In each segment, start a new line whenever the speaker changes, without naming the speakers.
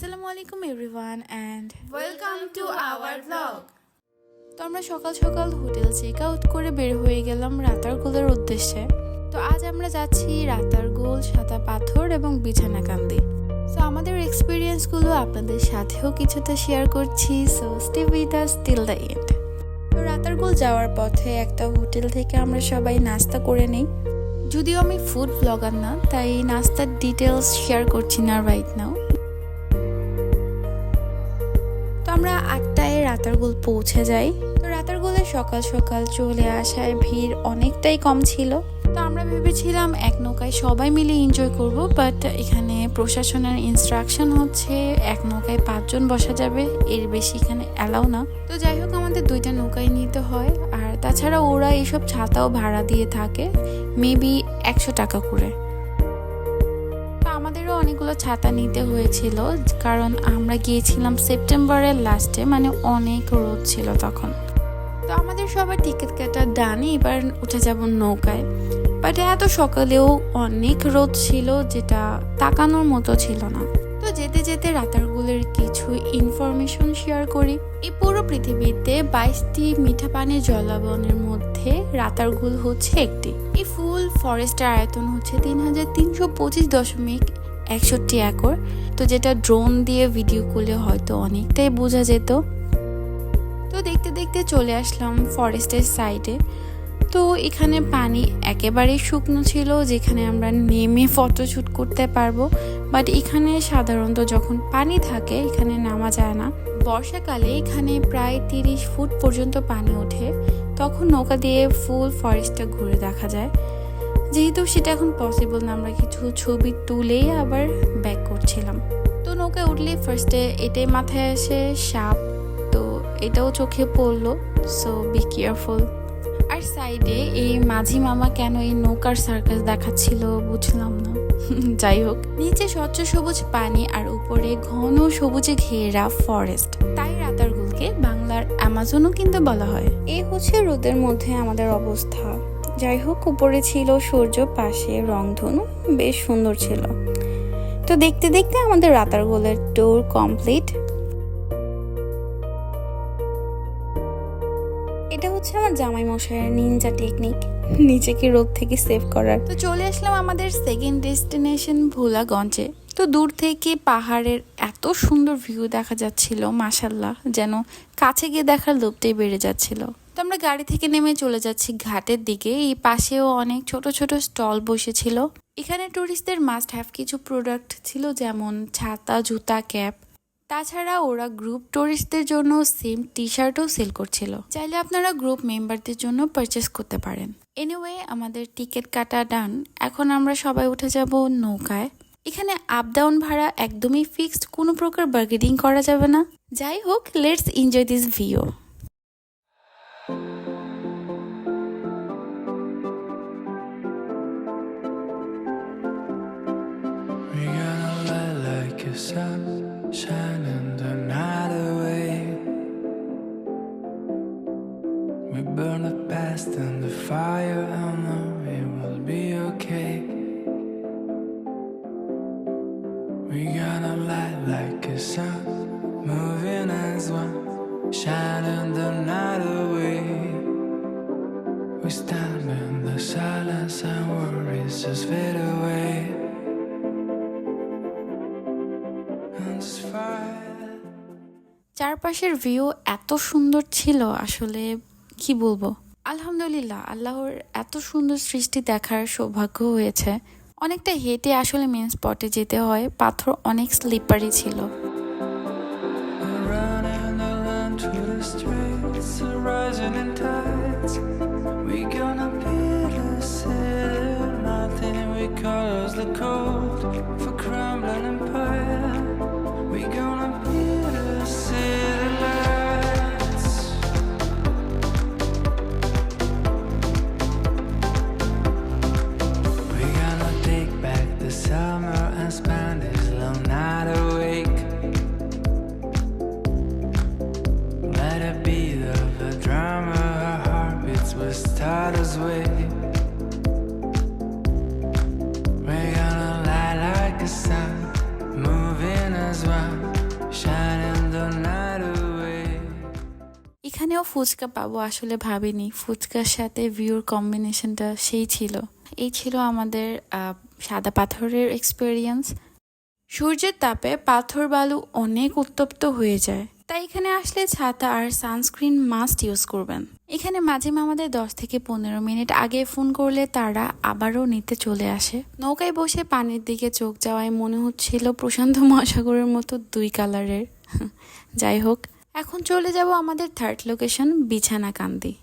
আসসালামু আলাইকুম everyone and
Welcome to our vlog.
তো আমরা সকাল সকাল হোটেল চেক আউট করে বের হয়ে গেলাম রাতারগুলের উদ্দেশ্যে। তো আজ আমরা যাচ্ছি রাতারগুল, সাদা পাথর এবং বিছানাকান্দি। সো আমাদের এক্সপিরিয়েন্সগুলো আপনাদের সাথেও কিছুটা শেয়ার করছি, so stay with us till the end. তো রাতারগুল যাওয়ার পথে একটা হোটেল থেকে আমরা সবাই নাস্তা করে নিই। যদিও আমি ফুড ব্লগার না, তাই নাস্তার ডিটেলস শেয়ার করছি না রাইট নাও। তো আমরা 8টায় রাতারগুল পৌঁছে যাই। তো রাতারগুলে সকাল সকাল চলে আসায় ভিড় অনেকটাই কম ছিল। তো আমরা ভেবেছিলাম এক নৌকায় সবাই মিলে এনজয় করব, বাট এখানে প্রশাসনের ইনস্ট্রাকশন হচ্ছে এক নৌকায় 5 জন বসা যাবে, এর বেশি এখানে অ্যালাউ না। তো যাই হোক আমাদের 2টা নৌকায় নিতে হয়, আর তাছাড়া ওরা এইসব ছাতাও ভাড়া দিয়ে থাকে, মেবি 100 টাকা করে। আমাদেরও অনেকগুলো ছাতা নিতে হয়েছিল, কারণ আমরা গিয়েছিলাম সেপ্টেম্বরের লাস্টে, মানে অনেক রোদ ছিল তখন। তো আমাদের সবার টিকিট কাটা ডানে, এবার উঠে যাব নৌকায়। বাট এত সকালেও অনেক রোদ ছিল, যেটা তাকানোর মতো ছিল না। তো যেতে যেতে রাতারগুলের কিছু ইনফরমেশন শেয়ার করি। এই পুরো পৃথিবীতে 22টি মিঠা পানির জলাবনের মধ্যে রাতারগুল হচ্ছে একটি। এই ফুল ফরেস্টের আয়তন হচ্ছে 3325.61 একর। তো যেটা ড্রোন দিয়ে ভিডিও করলে হয়তো অনেকটাই বোঝা যেত। তো দেখতে দেখতে চলে আসলাম ফরেস্টের সাইডে। তো এখানে পানি একেবারেই শুকনো ছিল, যেখানে আমরা নেমে ফটোশ্যুট করতে পারবো। বাট এখানে সাধারণত যখন পানি থাকে এখানে নামা যায় না। বর্ষাকালে এখানে প্রায় 30 ফুট পর্যন্ত পানি ওঠে, তখন নৌকা দিয়ে ফুল ফরেস্টটা ঘুরে দেখা যায়। যেহেতু সেটা এখন পসিবল না, আমরা কিছু ছবি তুলেই আবার ব্যাক করছিলাম। তো নৌকায় উঠলে ফার্স্টে এটাই মাথায় আসে, সাপ। তো এটাও চোখে পড়লো, সো বি কেয়ারফুল। আর সাইডে এই মাঝি মামা কেন এই নৌকার সার্কাস দেখাচ্ছিল বুঝলাম না। যাই হোক, নিচে স্বচ্ছ সবুজ পানি আর উপরে ঘন সবুজে ঘেরা ফরেস্ট, তাই রাতারগুলকে বাংলার অ্যামাজনও কিন্তু বলা হয়। এই হচ্ছে রোদের মধ্যে আমাদের অবস্থা। যাই হোক, উপরে ছিল সূর্য, পাশে রংধনু, বেশ সুন্দর ছিল। তো দেখতে দেখতে আমাদের রাতারগুলের ট্যুর কমপ্লিট। এটা হচ্ছে আমার জামাই মশাইয়ের নিনজা টেকনিক, নিজেকে রোদ থেকে সেভ করার। তো চলে আসলাম আমাদের সেকেন্ড ডেস্টিনেশন ভোলাগঞ্জে। তো দূর থেকে পাহাড়ের এত সুন্দর ভিউ দেখা যাচ্ছিল, মাশাল্লাহ, যেন কাছে গিয়ে দেখার লোভটাই বেড়ে যাচ্ছিল। তো আমরা গাড়ি থেকে নেমে চলে যাচ্ছি ঘাটের দিকে। এই পাশেও অনেক ছোট ছোট স্টল বসেছিল। এখানে টুরিস্টদের মাস্ট হ্যাভ কিছু প্রোডাক্ট ছিল, যেমন ছাতা, জুতা, ক্যাপ। তাছাড়া ওরা গ্রুপ টুরিস্টদের জন্য সেম টি শার্টও সেল করছিল, চাইলে আপনারা গ্রুপ মেম্বারদের জন্য পারচেস করতে পারেন। এনিওয়ে, আমাদের টিকিট কাটা ডান। এখন আমরা সবাই উঠে যাব নৌকায়। এখানে আপ ডাউন ভাড়া একদমই ফিক্সড, কোনো প্রকার বার্গেনিং করা যাবে না। যাই হোক, let's enjoy this view.
Shining the night away. We burn the past and the fire, I know it will be okay. We gonna light like a sun, moving as one, shining the night away. We stand in the silence and worries just fade away.
চারপাশের view এত সুন্দর ছিল, আসলে কি বলবো। আলহামদুলিল্লাহ, আল্লাহর এত সুন্দর সৃষ্টি দেখার সৌভাগ্য হয়েছে। অনেকটা হেঁটে আসলে মেন স্পটে যেতে হয়, পাথর অনেক স্লিপারি ছিল।
Summer and spend this long night awake. Let it beat of a drummer, her heartbeats will start us way. We're gonna light like a sun, moving as one.
এখানেও ফুচকা পাবো আসলে ভাবিনি, ফুচকার সাথে ভিউর কম্বিনেশনটা সেই ছিল। এই ছিল আমাদের সাদা পাথরের এক্সপেরিয়েন্স। সূর্যের তাপে পাথর বালু অনেক উত্তপ্ত হয়ে যায়, তাই এখানে আসলে ছাতা আর সানস্ক্রিন মাস্ট ইউজ করবেন। এখানে মাঝে আমাদের 10 থেকে 15 মিনিট আগে ফোন করলে তারা আবারও নিতে চলে আসে। নৌকায় বসে পানির দিকে চোখ যাওয়ায় মনে হচ্ছিল প্রশান্ত মহাসাগরের মতো 2 কালারের। যাই হোক, এখন চলে যাব আমাদের থার্ড লোকেশন বিছানাকান্দি।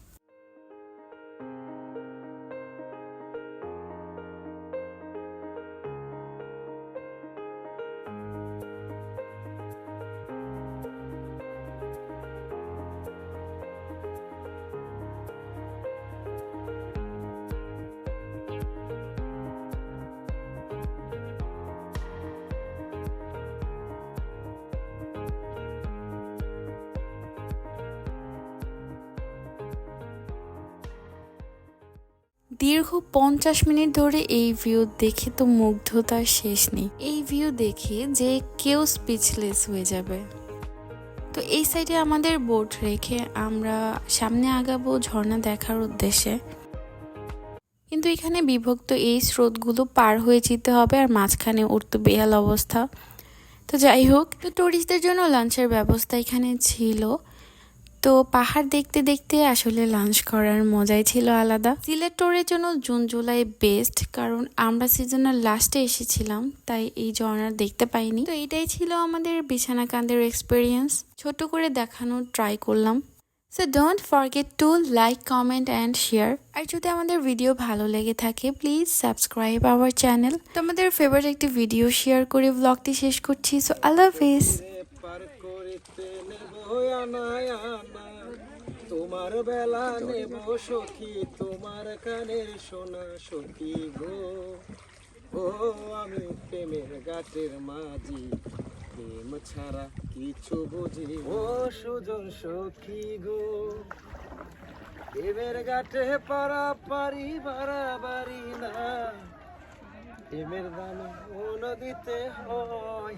দীর্ঘ 50 মিনিট ধরে এই ভিউ দেখে তো মুগ্ধতার শেষ নেই। এই ভিউ দেখে যে কেউ স্পিচলেস হয়ে যাবে। তো এই সাইডে আমাদের বোট রেখে আমরা সামনে আগাবো ঝর্ণা দেখার উদ্দেশ্যে। কিন্তু এখানে বিভক্ত এই স্রোতগুলো পার হয়ে যেতে হবে, আর মাঝখানে উঠতে বেহাল অবস্থা। তো যাই হোক, তো টুরিস্টদের জন্য লাঞ্চের ব্যবস্থা এখানে ছিল। তো পাহাড় দেখতে দেখতে আসলে লাঞ্চ করার মজাই ছিল আলাদা। সিলেট ট্যুরের জন্য জুন জুলাই বেস্ট, কারণ আমরা সিজনের লাস্টে এসেছিলাম, তাই এই ঝর্ণা দেখতে পাইনি। তো এটাই ছিল আমাদের বিছানাকান্দির এক্সপিরিয়েন্স, ছোট করে দেখানোর ট্রাই করলাম। So don't forget to like, comment and share. আর যদি আমাদের ভিডিও ভালো লেগে থাকে প্লিজ সাবস্ক্রাইব আওয়ার চ্যানেল। তো আমাদের ফেভারিট একটি ভিডিও শেয়ার করে ব্লগটি শেষ করছি। সো আল্লাহ হাফিজ।
তোমার বেলা নেব সখী, তোমার কানের সোনা সখী গো। ও আমি প্রেমের গাছের মাঝি, প্রেম ছাড়া কিছু বুঝি। ও সুজন সখী গো, প্রেমের গাছে পারা পারি বাড়াবাড়ি না, প্রেমের দামে মন দিতে হয়।